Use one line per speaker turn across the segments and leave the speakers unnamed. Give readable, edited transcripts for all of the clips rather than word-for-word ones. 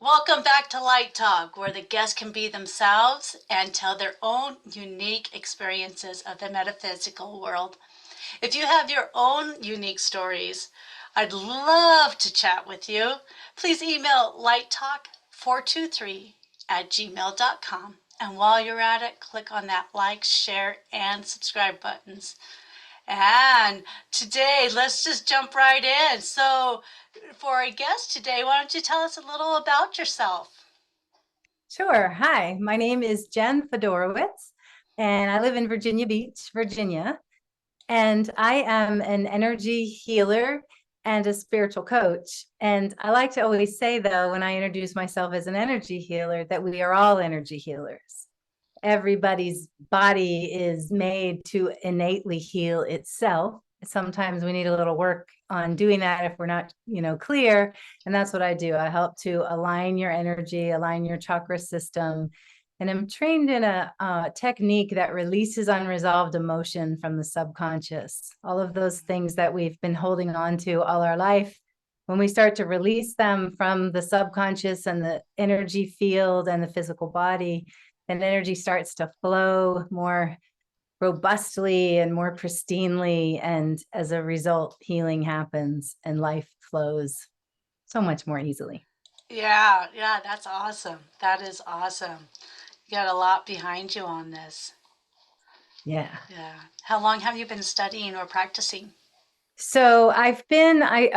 Welcome back to Light Talk, where the guests can be themselves and tell their own unique experiences of the metaphysical world. If you have your own unique stories, I'd love to chat with you. Please email lighttalk423 at gmail.com. And while you're at it, click on that like, share, and subscribe buttons. And today, let's just jump right in. So, for our guest today, why don't you tell us a little about yourself?
Sure. Hi, my name is Jen Fedorowicz, and I live in Virginia Beach, Virginia. And I am an energy healer and a spiritual coach. And I like to always say, though, when I introduce myself as an energy healer, that we are all energy healers. Everybody's body is made to innately heal itself. Sometimes we need a little work on doing that if we're not, clear. And that's what I do. I help to align your energy, align your chakra system. And I'm trained in a technique that releases unresolved emotion from the subconscious. All of those things that we've been holding on to all our life, when we start to release them from the subconscious and the energy field and the physical body, and energy starts to flow more robustly and more pristinely. And as a result, healing happens and life flows so much more easily.
Yeah, that's awesome. That is awesome. You got a lot behind you on this.
Yeah.
Yeah. How long have you been studying or practicing?
So I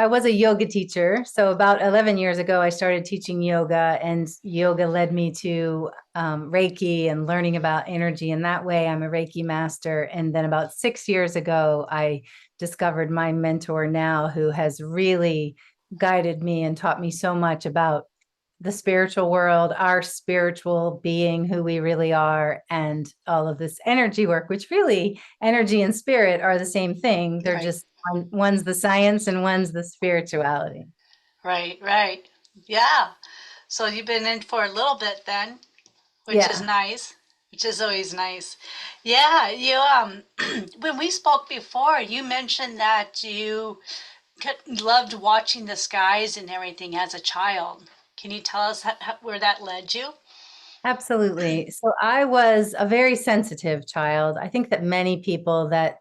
was a yoga teacher. So about 11 years ago, I started teaching yoga, and yoga led me to Reiki and learning about energy. And that way I'm a Reiki master. And then about 6 years ago, I discovered my mentor now, who has really guided me and taught me so much about the spiritual world, our spiritual being, who we really are, and all of this energy work, which really energy and spirit are the same thing. They're
Right,
just one's the science and one's the spirituality.
right. Yeah. So you've been in for a little bit then, which is
Yeah.
nice, which is always nice. Yeah, you when we spoke before, you mentioned that you loved watching the skies and everything as a child. Can you tell us where that led you?
Absolutely. So I was a very sensitive child. I think that many people that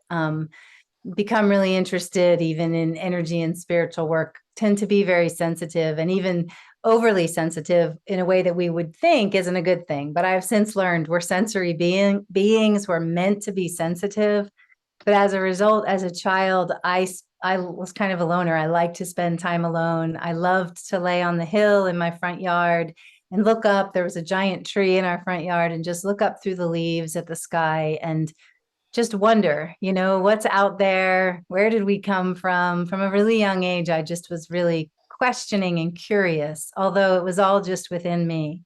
become really interested even in energy and spiritual work tend to be very sensitive, and even overly sensitive in a way that we would think isn't a good thing. But I've since learned we're sensory beings. We're meant to be sensitive. But as a result, as a child, I was kind of a loner. I liked to spend time alone. I loved to lay on the hill in my front yard and look up. There was a giant tree in our front yard, and just look up through the leaves at the sky and just wonder, what's out there? Where did we come from? From a really young age, I just was really questioning and curious, although it was all just within me.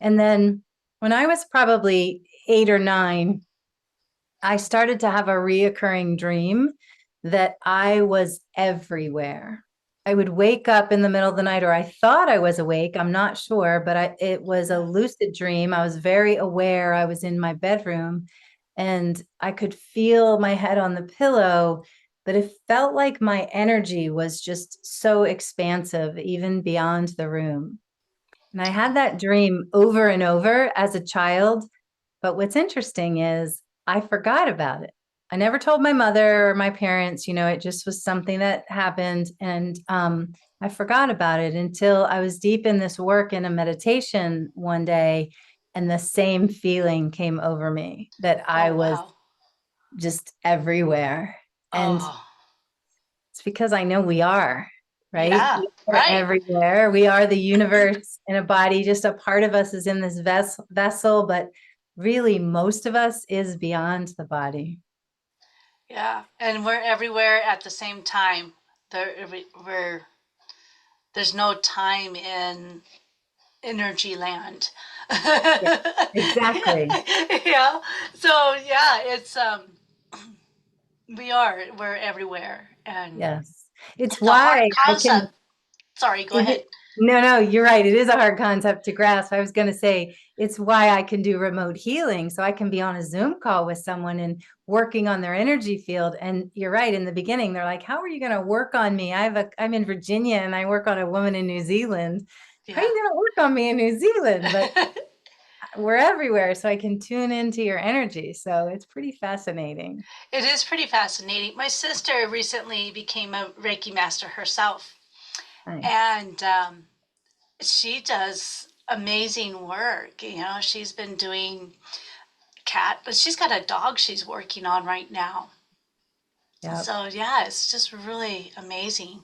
And then when I was probably 8 or 9, I started to have a reoccurring dream that I was everywhere. I would wake up in the middle of the night, or I thought I was awake. I'm not sure, but it was a lucid dream. I was very aware. I was in my bedroom and I could feel my head on the pillow, but it felt like my energy was just so expansive, even beyond the room. And I had that dream over and over as a child. But what's interesting is I forgot about it. I never told my mother or my parents, it just was something that happened. And I forgot about it until I was deep in this work in a meditation one day. And the same feeling came over me that I
Oh,
was
wow.
just everywhere. And
Oh,
it's because I know we are, right?
yeah,
We are
right.
everywhere. We are the universe in a body. Just a part of us is in this vessel, but really most of us is beyond the body.
Yeah, and we're everywhere at the same time. We're there's no time in energy land.
Yeah, exactly.
Yeah. So yeah, it's we're everywhere, and
Yes. It's
it's a hard
why I can
concept. Sorry, go
Is
ahead.
it? No, you're right. It is a hard concept to grasp. I was going to say it's why I can do remote healing. So I can be on a Zoom call with someone and working on their energy field. And you're right. In the beginning, they're like, "How are you going to work on me? I'm in Virginia and I work on a woman in New Zealand."
Yeah.
praying didn't work on me in New Zealand, but we're everywhere, so I can tune into your energy. So it's pretty fascinating.
It is pretty fascinating. My sister recently became a Reiki master herself,
Nice.
and she does amazing work. You know, she's been doing cat, but she's got a dog she's working on right now.
Yep.
So yeah, it's just really amazing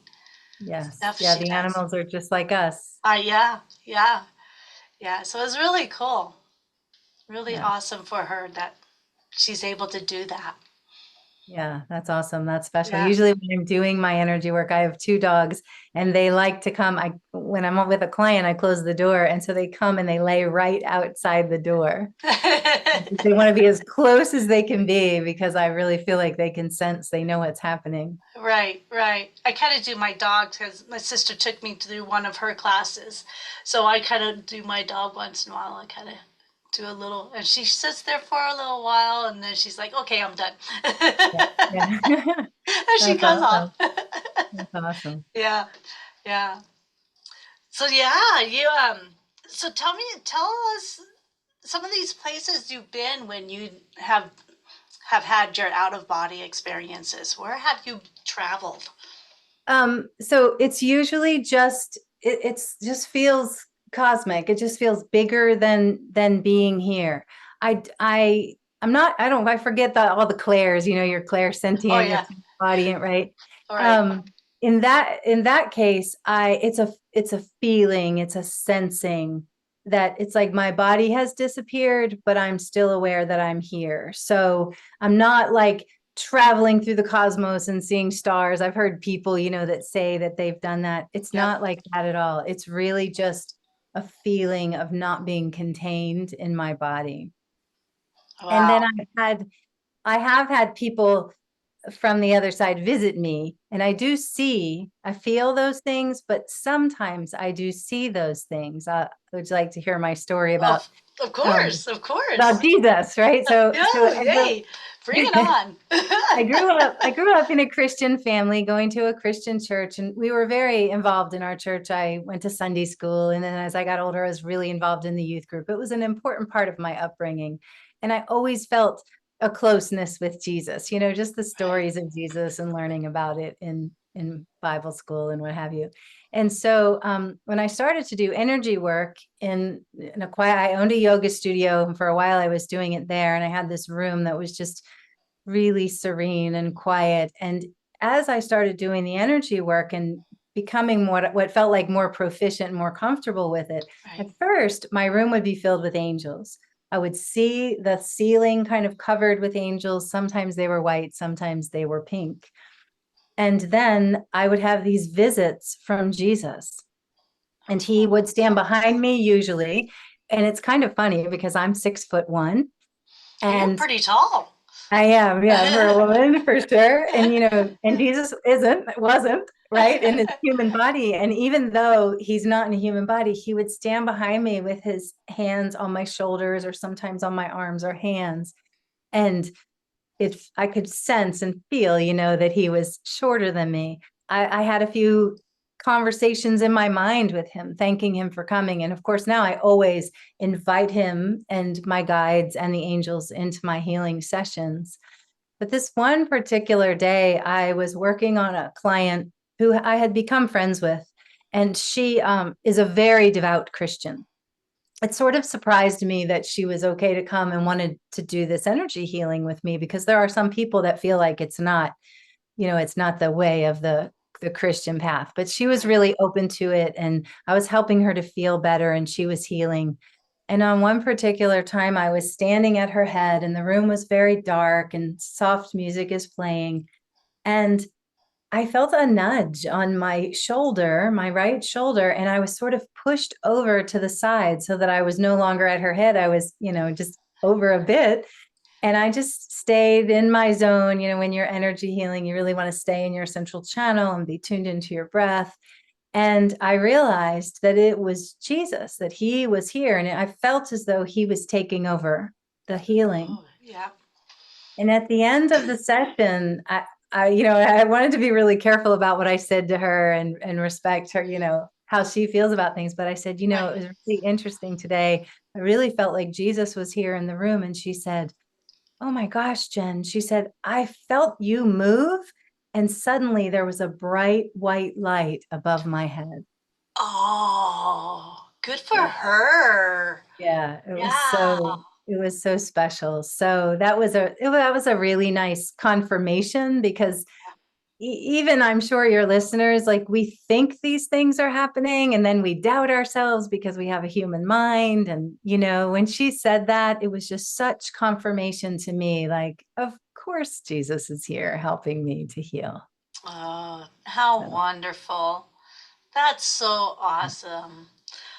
Yes.
stuff
Yeah.
she
The
does.
animals are just like us.
Yeah, yeah, yeah. So it's really cool, really
Yeah.
awesome for her that she's able to do that.
Yeah, that's awesome. That's special.
Yeah.
Usually when I'm doing my energy work, I have two dogs and they like to come. When I'm with a client, I close the door. And so they come and they lay right outside the door. They want to be as close as they can be because I really feel like they can sense, they know what's happening.
Right, right. I kind of do my dog because my sister took me through one of her classes. So I kind of do my dog once in a while. I kind of do a little, and she sits there for a little while and then she's like, okay, I'm done.
Yeah. Yeah.
And she
That's
goes off.
awesome. That's awesome.
Yeah, yeah. So yeah, so tell us some of these places you've been when you have had your out of body experiences. Where have you traveled?
So it's usually just it's just feels cosmic. It just feels bigger than being here. I'm not, I forget all the clairs, you're
Oh
clairsentient, you're
yeah,
clairaudient, right?
all right.
Um, in that case, it's a feeling, it's a sensing that it's like my body has disappeared, but I'm still aware that I'm here. So I'm not like traveling through the cosmos and seeing stars. I've heard people, that say that they've done that. It's
Yep.
not like that at all. It's really just a feeling of not being contained in my body. And then
Wow.
I have had people from the other side visit me, and I feel those things, but sometimes I do see those things. Would you like to hear my story
Of of
um,
course, of course.
about Jesus, right? So
Oh, yay! Bring it on.
I grew up in a Christian family, going to a Christian church, and we were very involved in our church. I went to Sunday school, and then as I got older, I was really involved in the youth group. It was an important part of my upbringing, and I always felt a closeness with Jesus. Just the
Right,
stories of Jesus and learning about it in Bible school and what have you. And so when I started to do energy work in a quiet, I owned a yoga studio, and for a while I was doing it there, and I had this room that was just really serene and quiet. And as I started doing the energy work and becoming more what felt like more proficient and more comfortable with it, at
right.
first my room would be filled with angels. I would see the ceiling kind of covered with angels. Sometimes they were white, sometimes they were pink. And then I would have these visits from Jesus, and he would stand behind me usually. And it's kind of funny because I'm 6'1",
You're
and
pretty tall.
I am, yeah, for a woman, for sure. And and Jesus wasn't, right, in his human body. And even though he's not in a human body, he would stand behind me with his hands on my shoulders or sometimes on my arms or hands. And if I could sense and feel, that he was shorter than me. I had a few conversations in my mind with him, thanking him for coming. And of course, now I always invite him and my guides and the angels into my healing sessions. But this one particular day, I was working on a client who I had become friends with, and she is a very devout Christian. It sort of surprised me that she was okay to come and wanted to do this energy healing with me, because there are some people that feel like it's not the way of the Christian path, but she was
Right.
really open to it, and I was helping her to feel better, and she was healing. And on one particular time, I was standing at her head, and the room was very dark and soft music is playing, and I felt a nudge on my shoulder, my right shoulder, and I was sort of pushed over to the side so that I was no longer at her head. I was, just over a bit. And I just stayed in my zone. When you're energy healing, you really want to stay in your central channel and be tuned into your breath. And I realized that it was Jesus, that he was here. And I felt as though he was taking over the healing.
Oh, yeah.
And at the end of the session, I wanted to be really careful about what I said to her and respect her, how she feels about things. But I said, you know, it
Right.
was really interesting today. I really felt like Jesus was here in the room. And she said, oh my gosh, Jen, she said, I felt you move. And suddenly there was a bright white light above my head.
Oh, good for
Yeah.
her.
Yeah.
Yeah.
It was so special. So that was a really nice confirmation because even I'm sure your listeners, like we think these things are happening and then we doubt ourselves because we have a human mind. And, you know, when she said that, it was just such confirmation to me, like, of course, Jesus is here helping me to heal.
Oh, how
So,
wonderful. That's so awesome.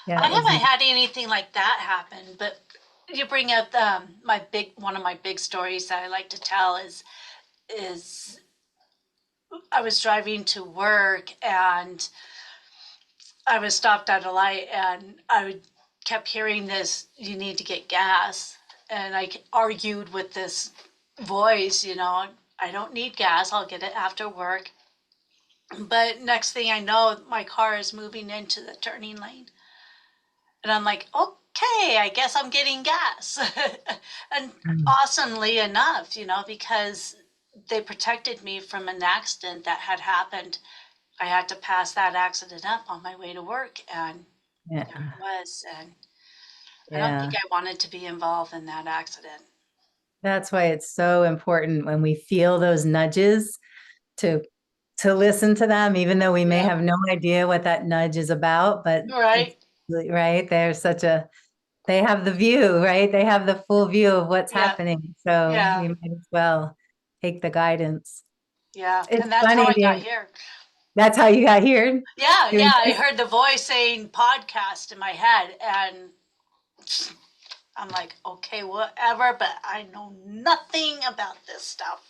yeah,
I
it was,
haven't had anything like that happen, but you bring up one of my big stories that I like to tell is I was driving to work and I was stopped at a light and kept hearing this, you need to get gas. And I argued with this voice, you know, I don't need gas, I'll get it after work. But next thing I know, my car is moving into the turning lane. And I'm like, okay, I guess I'm getting gas. And awesomely enough, you know, because they protected me from an accident that had happened. I had to pass that accident up on my way to work, and there
yeah,
it was. And I don't think
yeah.
I wanted to be involved in that accident.
That's why it's so important when we feel those nudges to listen to them, even though we may
Yep.
have no idea what that nudge is about, but it's
Right.
right. They have the view, right? They have the full view of what's
Yeah.
happening. So
Yeah.
we might as well take the guidance.
Yeah.
It's
And that's how
funny.
I got here.
That's how you got here
Yeah.
doing
Yeah. I
this.
heard the voice saying podcast in my head, and I'm like, okay, whatever, but I know nothing about this stuff.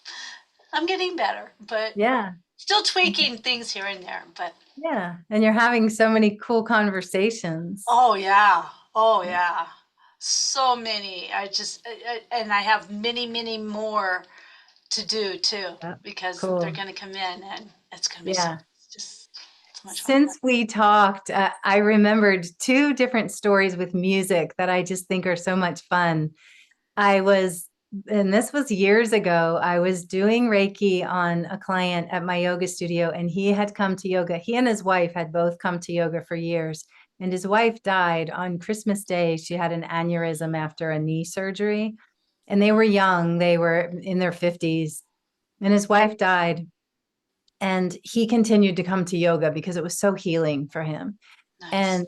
I'm getting better, but
Yeah.
still tweaking things here and there. But
Yeah. And you're having so many cool conversations.
oh, yeah. Oh, yeah. So many. And I have many, many more to do too,
Yeah.
because they're
Cool.
going to come in and it's going to be
Yeah.
just so much fun.
Since we talked, I remembered two different stories with music that I just think are so much fun. I was, and this was years ago, I was doing Reiki on a client at my yoga studio, and he had come to yoga. He and his wife had both come to yoga for years. And his wife died on Christmas Day. She had an aneurysm after a knee surgery. And they were young, they were in their 50s. And his wife died. And he continued to come to yoga because it was so healing for him.
Nice.
And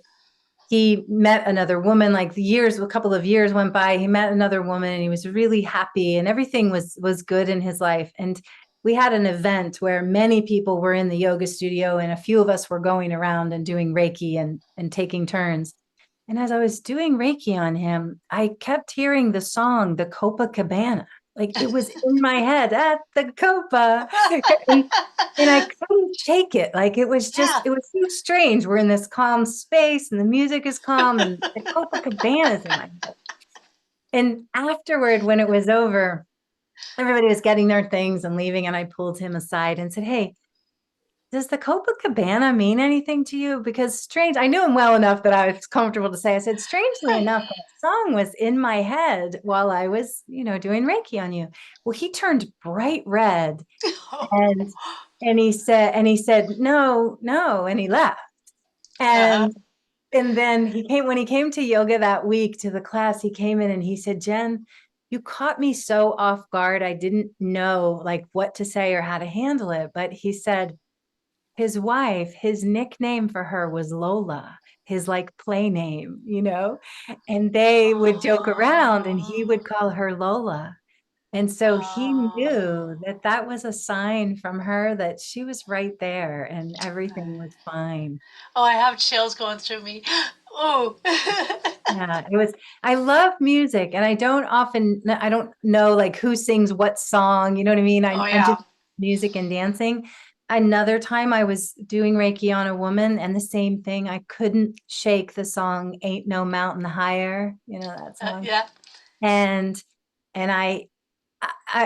he met another woman, like the years, a couple of years went by, he met another woman and he was really happy and everything was good in his life. And we had an event where many people were in the yoga studio and a few of us were going around and doing Reiki and taking turns. And as I was doing Reiki on him, I kept hearing the song, the Copacabana. Like it was in my head at the Copa. And I couldn't shake it. Like it was just,
Yeah.
it was so strange. We're in this calm space and the music is calm and the Copacabana is in my head. And afterward, when it was over, everybody was getting their things and leaving. And I pulled him aside and said, hey, does the Copacabana mean anything to you? Because strange, I knew him well enough that I was comfortable to say, I said, strangely
Right.
enough, that song was in my head while I was, you know, doing Reiki on you. Well, he turned bright red and he said, no, no, and he left.
Uh-huh.
And then he came when he came to yoga that week to the class, he came in and he said, Jen, you caught me so off guard. I didn't know like what to say or how to handle it. But he said, his wife, his nickname for her was Lola, his like play name, you know, and they would joke around and he would call her Lola. And so he
Oh.
knew that that was a sign from her that she was right there and everything was fine.
Oh, I have chills going through me. Ooh.
Yeah, it was, I love music and I don't know like who sings what song, you know what I mean?
Oh,
I'm just
yeah.
music and dancing. Another time I was doing Reiki on a woman and the same thing, I couldn't shake the song Ain't No Mountain Higher, you know that song.
Yeah.
And and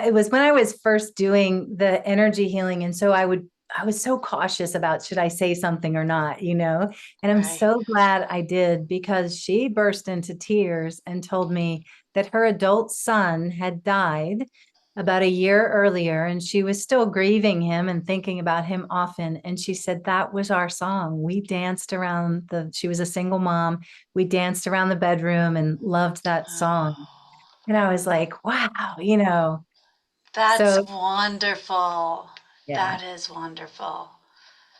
it was when I was first doing the energy healing. And so I would I was so cautious about should I say something or not, you know? And I'm
Right.
so glad I did because she burst into tears and told me that her adult son had died about a year earlier and she was still grieving him and thinking about him often. And she said that was our song. We danced around she was a single mom. We danced around the bedroom and loved that song.
Oh,
And I was like, wow, you know.
that's
So
wonderful.
yeah.
That is wonderful.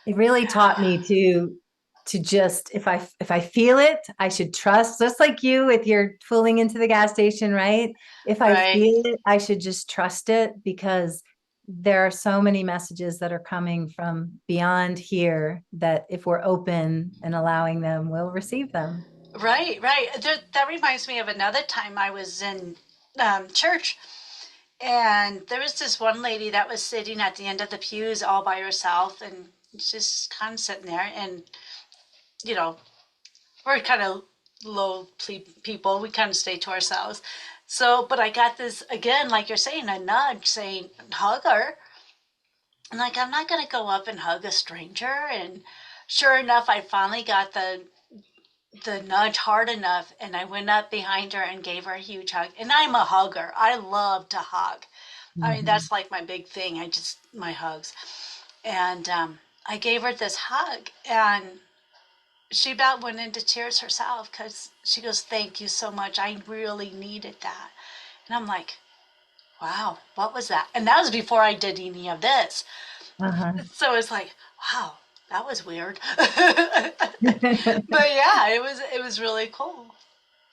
It really taught
Yeah.
me to just if I feel it, I should trust, just like you with your pulling into the gas station, right? If I
Right.
feel it, I should just trust it because there are so many messages that are coming from beyond here that if we're open and allowing them, we'll receive them.
Right, right. That reminds me of another time I was in church, and there was this one lady that was sitting at the end of the pews all by herself, and just kind of sitting there. And, you know, we're kind of people. We kind of stay to ourselves. So, but I got this, again, like you're saying, a nudge saying, hug her. And like, I'm not going to go up and hug a stranger. And sure enough, I finally got the nudge hard enough, and I went up behind her and gave her a huge hug. And I'm a hugger. I love to hug. I mean,
Mhm.
that's like my big thing. My hugs. And I gave her this hug, and she about went into tears herself because she goes, "Thank you so much. I really needed that." And I'm like, wow, what was that? And that was before I did any of this.
Uh-huh.
So it's like, wow, that was weird. But yeah, it was really cool.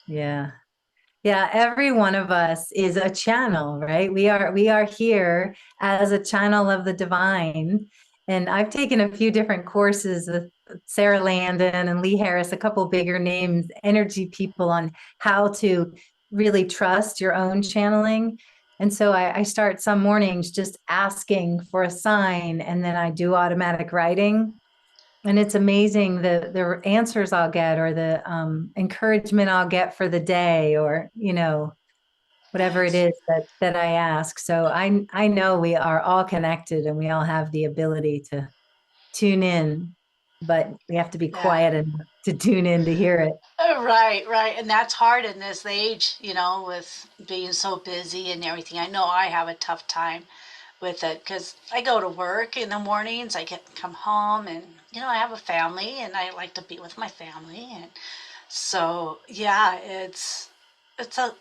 Yeah. Yeah, every one of us is a channel, right? We are here as a channel of the divine. And I've taken a few different courses with Sarah Landon and Lee Harris, a couple bigger names, energy people on how to really trust your own channeling. And so I start some mornings just asking for a sign, and then I do automatic writing. And it's amazing the answers I'll get or the encouragement I'll get for the day or, you know, whatever it
Nice.
is that I ask. So I know we are all connected and we all have the ability to tune in, but we have to be
Yeah.
quiet enough to tune in to hear it.
Right, right. And that's hard in this age, with being so busy and everything. I know I have a tough time with it because I go to work in the mornings, I get come home, and I have a family and I like to be with my family. And so yeah, it's a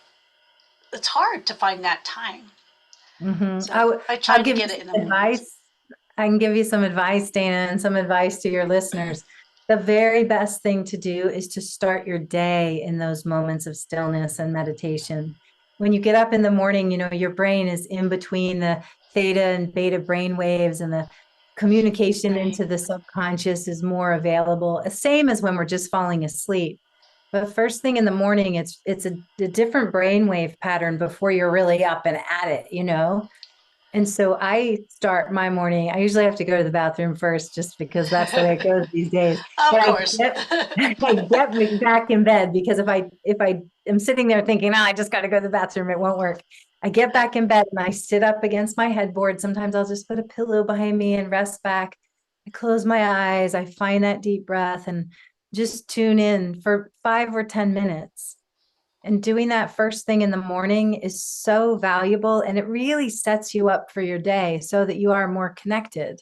it's hard to find that time.
Mhm.
So I try
I'll
to
give you
get it in the
some
mornings.
advice. I can give you some advice, Dana, and some advice to your listeners. The very best thing to do is to start your day in those moments of stillness and meditation. When you get up in the morning, your brain is in between the theta and beta brain waves, and the communication
Right.
into the subconscious is more available. Same as when we're just falling asleep. But first thing in the morning, it's a different brainwave pattern before you're really up and at it. And so I start my morning. I usually have to go to the bathroom first just because that's the way it goes these days.
Of
But I
course.
get I get me back in bed because if I am sitting there thinking, oh, I just got to go to the bathroom, it won't work. I get back in bed and I sit up against my headboard. Sometimes I'll just put a pillow behind me and rest back. I close my eyes, I find that deep breath and just tune in for 5 or 10 minutes. And doing that first thing in the morning is so valuable. And it really sets you up for your day so that you are more connected,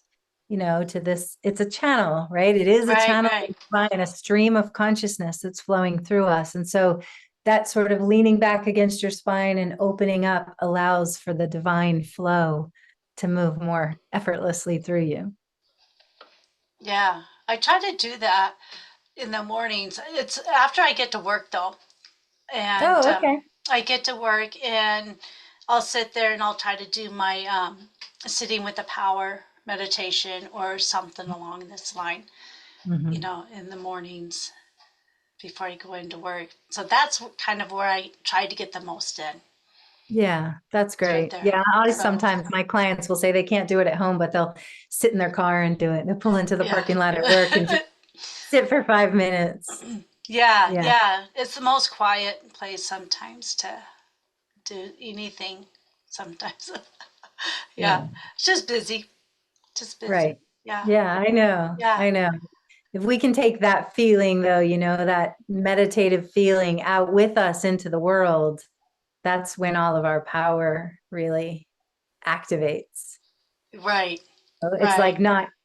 to this. It's a channel, right? It is a
Right,
channel
right.
and a stream of consciousness that's flowing through us. And so that sort of leaning back against your spine and opening up allows for the divine flow to move more effortlessly through you.
Yeah. I try to do that in the mornings. It's after I get to work though. And
Oh, okay.
I get to work and I'll sit there and I'll try to do my sitting with the power meditation or something along this line,
Mhm.
in the mornings before I go into work. So that's kind of where I try to get the most in.
Yeah, that's
It's right
great.
there.
Yeah, I
So,
sometimes my clients will say they can't do it at home, but they'll sit in their car and do it. They'll pull into the
yeah.
parking lot at work and just sit for 5 minutes.
Yeah,
Yeah,
yeah. It's the most quiet place sometimes to do anything sometimes. Yeah.
yeah,
It's just busy. Just busy.
right.
Yeah.
Yeah, I know.
Yeah.
I know. If we can take that feeling, though, that meditative feeling out with us into the world, that's when all of our power really activates.
Right.
So it's
Right.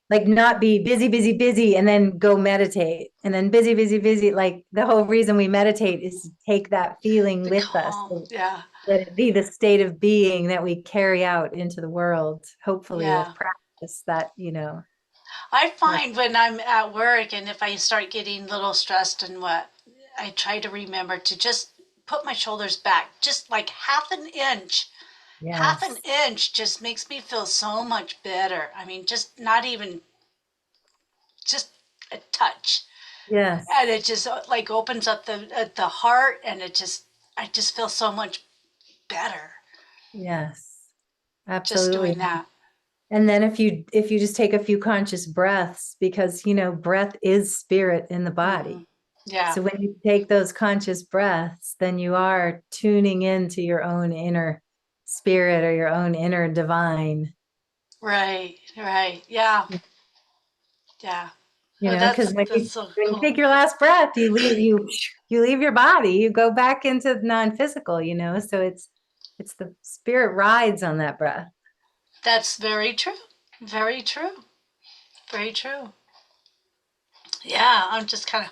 like not be busy, busy, busy, and then go meditate, and then busy, busy, busy. Like the whole reason we meditate is to take that feeling
The
with us,
calm.
so
Yeah.
let it be the state of being that we carry out into the world, hopefully with
Yeah.
practice that,
I
like,
find when I'm at work and if I start getting a little stressed and what, I try to remember to just put my shoulders back, just like half an inch. Half an
yes,
inch just makes me feel so much better. I mean, just not even just a touch.
yes,
And it just like opens up the heart and I just feel so much better
yes,
just
absolutely.
doing that.
And then if you just take a few conscious breaths, because breath is spirit in the
Hmm.
body.
Yeah.
So when you take those conscious breaths, then you are tuning into your own inner spirit or your own inner divine.
Right. Right. Yeah. Yeah. Oh,
Because when
that's
you
so
when you
cool.
take your last breath, you leave your body, you go back into non-physical. So it's the spirit rides on that breath.
That's very true. Very true. Very true. Yeah, I'm just kind of,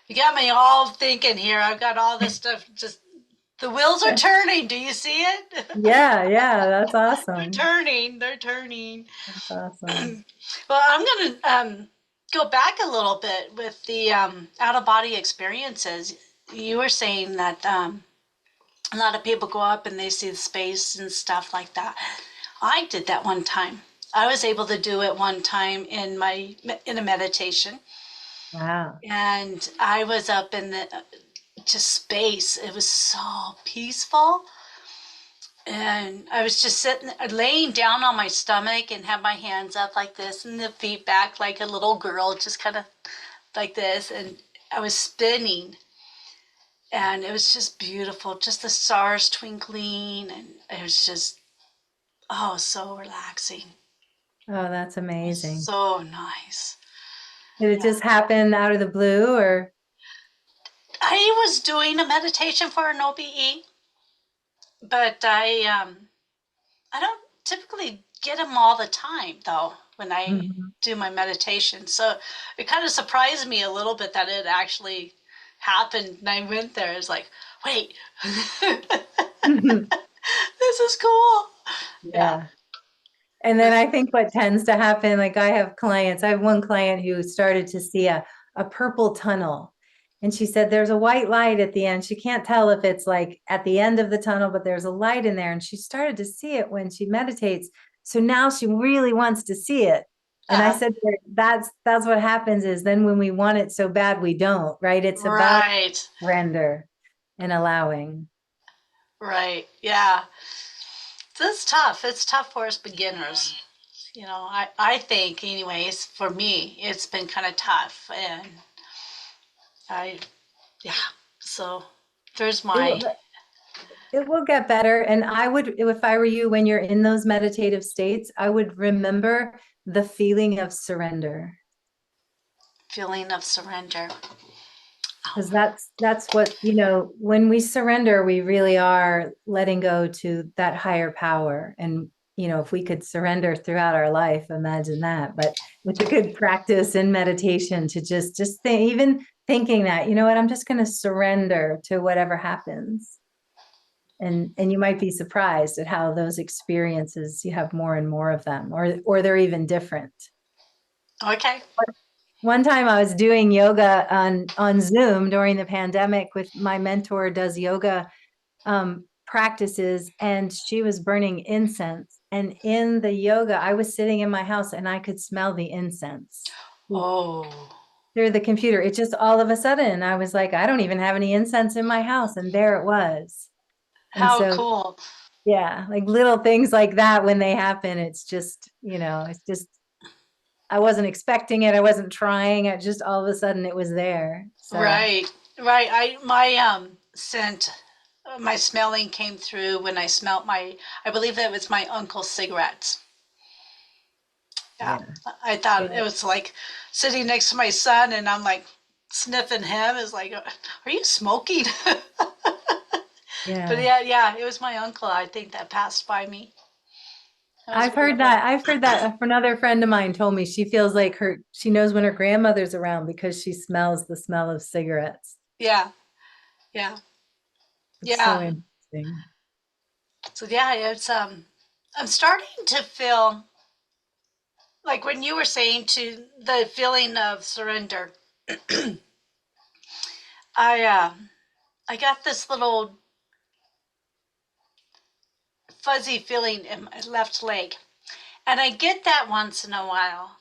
you got me all thinking here. I've got all this stuff, just the wheels are turning. Do you see it?
Yeah, yeah, that's
They're
awesome.
turning. They're turning.
That's awesome.
Well, I'm going to go back a little bit with the out of body experiences. You were saying that a lot of people go up and they see the space and stuff like that. I did that one time. I was able to do it one time in a meditation,
Wow.
and I was up in the just space. It was so peaceful, and I was just sitting, laying down on my stomach and have my hands up like this and the feet back like a little girl, just kind of like this, and I was spinning, and it was just beautiful, just the stars twinkling, and it was just oh so relaxing.
Oh, that's
It was
amazing.
so nice.
Did it
Yeah.
just happen out of the blue or?
I was doing a meditation for an OBE, but I don't typically get them all the time though when I
Mhm.
do my meditation. So it kind of surprised me a little bit that it actually happened. And I went there. It's like, wait, this is cool. Yeah.
Yeah. And then I think what tends to happen, like I have one client who started to see a purple tunnel. And she said there's a white light at the end. She can't tell if it's like at the end of the tunnel, but there's a light in there. And she started to see it when she meditates. So now she really wants to see it. And I
Uh-huh.
said, to her, that's what happens is then when we want it so bad, we don't, right? It's about
Right.
surrender and allowing.
Right. Yeah. It's tough. It's tough for us beginners. I think, anyways, for me, it's been kind of tough. And I, yeah. So there's
It
my,
will, it will get better. And I would, if I were you, when you're in those meditative states, I would remember the feeling of surrender.
feeling of surrender.
Because that's what, when we surrender, we really are letting go to that higher power. And, if we could surrender throughout our life, imagine that. But it's a good practice in meditation to just think, even thinking that, you know what, I'm just going to surrender to whatever happens. And you might be surprised at how those experiences, you have more and more of them, or they're even different.
Okay.
One time I was doing yoga on Zoom during the pandemic with my mentor does yoga practices, and she was burning incense. And in the yoga, I was sitting in my house and I could smell the incense
Oh,
through the computer. It just all of a sudden, I was like, I don't even have any incense in my house. And there it was. And
how
so,
cool.
yeah, like little things like that, when they happen, it's just, I wasn't expecting it. I wasn't trying. It just all of a sudden it was there. So,
Right. Right. My scent, my smelling came through when I smelt I believe that was my uncle's cigarettes. Yeah.
Yeah.
I thought
Yeah.
it was like sitting next to my son and I'm like sniffing him. It's like, are you smoking? But
Yeah.
yeah, yeah, it was my uncle, I think, that passed by me. That was
I've heard
beautiful.
that. I've heard that. Another friend of mine told me she feels like she knows when her grandmother's around because she smells the smell of cigarettes.
Yeah, yeah,
It's so
yeah.
interesting.
So yeah, I'm starting to feel like when you were saying to the feeling of surrender, I uh I got this little fuzzy feeling in my left leg. And I get that once in a while.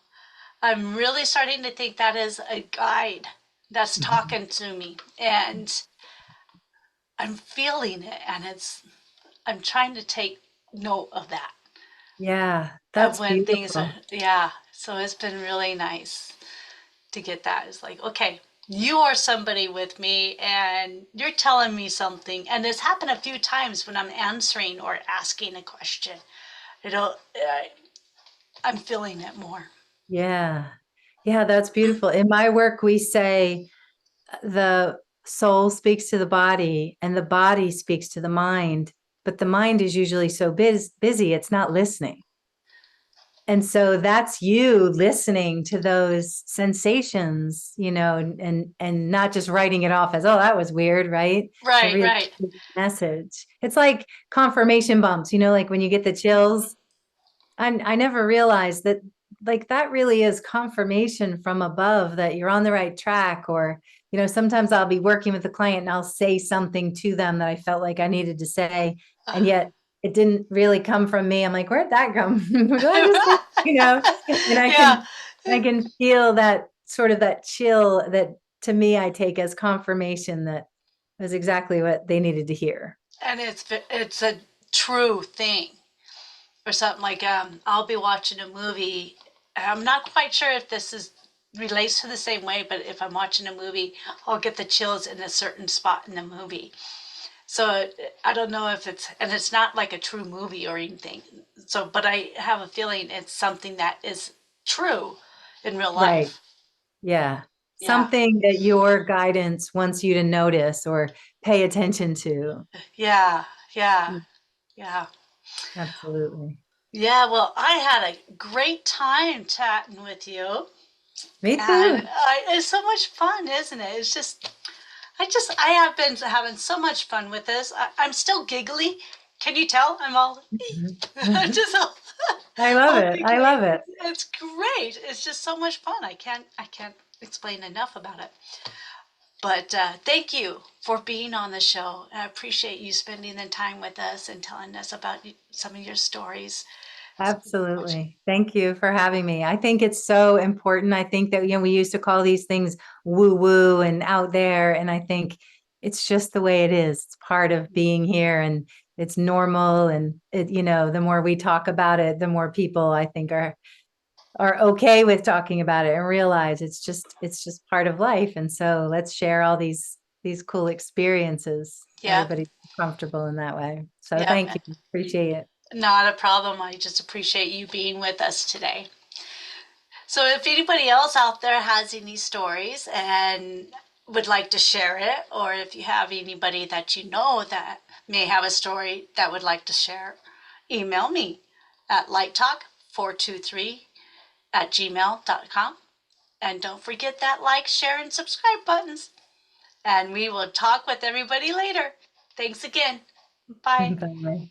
I'm really starting to think that is a guide that's
Mhm.
talking to me. And I'm feeling it. And I'm trying to take note of that.
Yeah,
Of
that's
when things are,
beautiful.
yeah. So it's been really nice to get that. It's like, okay, you are somebody with me and you're telling me something. And it's happened a few times when I'm answering or asking a question. I'm feeling it more.
Yeah. Yeah, that's beautiful. In my work, we say the soul speaks to the body and the body speaks to the mind, but the mind is usually so busy, it's not listening. And so that's you listening to those sensations, and not just writing it off as, oh, that was weird, right? To
Right,
really
right.
message. It's like confirmation bumps, like when you get the chills. I never realized that, like, that really is confirmation from above that you're on the right track. Or, sometimes I'll be working with a client and I'll say something to them that I felt like I needed to say, and yet it didn't really come from me. I'm like, where'd that come from? What did I just say? And I
Yeah.
can I can feel that sort of that chill that, to me, I take as confirmation that was exactly what they needed to hear.
And it's a true thing. Or something like I'll be watching a movie. I'm not quite sure if this is relates to the same way, but if I'm watching a movie, I'll get the chills in a certain spot in the movie. So I don't know if it's not like a true movie or anything. So, but I have a feeling it's something that is true in real
Right.
life.
Yeah.
Yeah,
Something that your guidance wants you to notice or pay attention to.
yeah, yeah,
Mm.
yeah.
Absolutely.
Yeah, well, I had a great time chatting with you.
Me
And
too.
it's so much fun, isn't it? I have been having so much fun with this. I'm still giggly. Can you tell? I'm all,
Mhm.
I'm just all,
I love
all
it. I
giggly.
love it.
It's great. It's just so much fun. I can't explain enough about it. But thank you for being on the show. I appreciate you spending the time with us and telling us about some of your stories. So much.
Absolutely. Thank you for having me. I think it's so important. I think that, we used to call these things woo woo and out there. And I think it's just the way it is. It's part of being here and it's normal. And the more we talk about it, the more people, I think, are okay with talking about it and realize it's just part of life. And so let's share all these cool experiences.
Yep.
Everybody's comfortable in that way. So
Yep.
thank you. Appreciate it.
Not a problem. I just appreciate you being with us today. So if anybody else out there has any stories and would like to share it, or if you have anybody that you know that may have a story that would like to share, email me at lighttalk423 at gmail.com. And don't forget that like, share, and subscribe buttons. And we will talk with everybody later. Thanks again. Bye.
Bye.